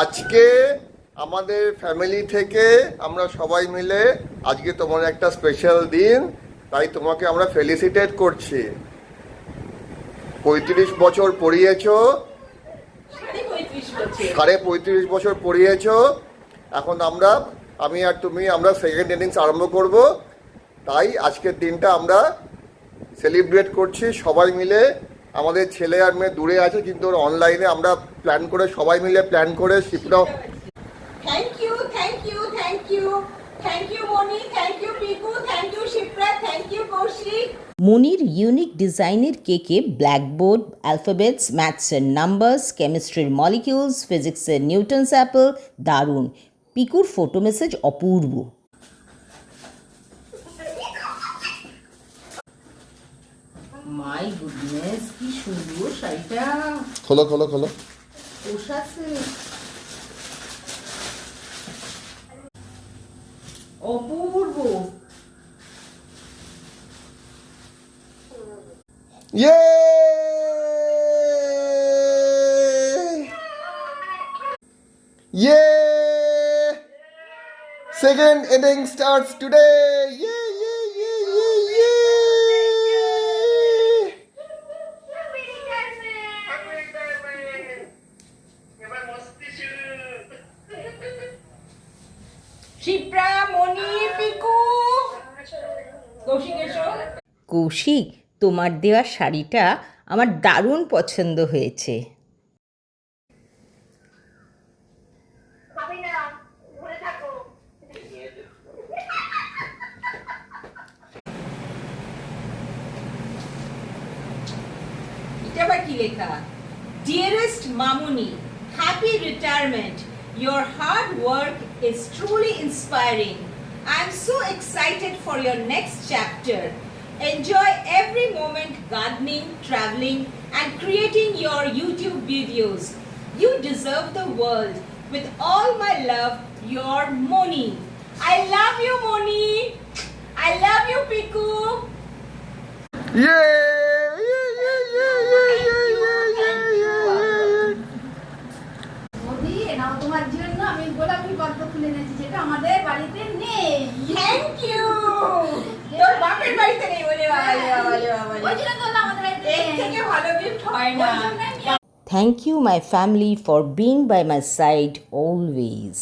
আজকে আমাদের ফ্যামিলি থেকে আমরা সবাই মিলে আজকে তোমার একটা স্পেশাল দিন, তাই তোমাকে আমরা ফেলিসিটেট করছি। 35 বছর পড়িয়েছো, 35.5 বছর পড়িয়েছো। এখন আমি আর তুমি আমরা সেকেন্ড ইনিংস আরম্ভ করব, তাই আজকের দিনটা আমরা সেলিব্রেট করছি সবাই মিলে। আমাদের ছেলে আর মেয়ে দূরে আছে, কিন্তু ওর অনলাইনে আমরা সবাই মিলে প্ল্যান করে শিপটাও। Thank you, thank you, thank you, thank you Moni, thank you Piku, thank you Shipra, thank you Kaushik. মনির ইউনিক ডিজাইনের কেকে ব্ল্যাকবোর্ড, অ্যালফাবেটস, ম্যাথসের নাম্বারস, কেমিস্ট্রির মলিকিউলস, ফিজিক্সের নিউটনস অ্যাপল, দারুণ। পিকুর ফটো মেসেজ অপূর্ব। মাই গুডনেস, কি সুন্দর শাড়িটা। খোলো খোলো খোলো। পোষাছে, অপূর্ব। Yay! Second inning starts today. Yay, yay, yay, yay, yay! Shipra, মনি, পিকু, কৌশিক এসো। কৌশিক, তোমার দেওয়া শাড়িটা আমার দারুণ পছন্দ হয়েছে। এটা আবার কি লেখা? Dearest Mamuni, happy retirement. Your hard work is truly inspiring. I'm so excited for your next chapter. Enjoy every moment gardening, traveling, and creating your YouTube videos. You deserve the world. With all my love, your Moni. I love you, Moni. I love you, Piku. Yay! Yay, yay, yay, yay, yay, yay, yay, yay. Modi, এনাও তোমার জন্য আমি গোলাপি পদ্ম তুলে এনেছি, যেটা আমাদের বাড়িতে নেই। Thank you. তোর বাপের বাড়িতে নেই বলে বাবা, ওই জন্য তো আমাদের বাড়িতে এর থেকে ভালো গিফট হয় না। Thank you, my family, for being by my side always.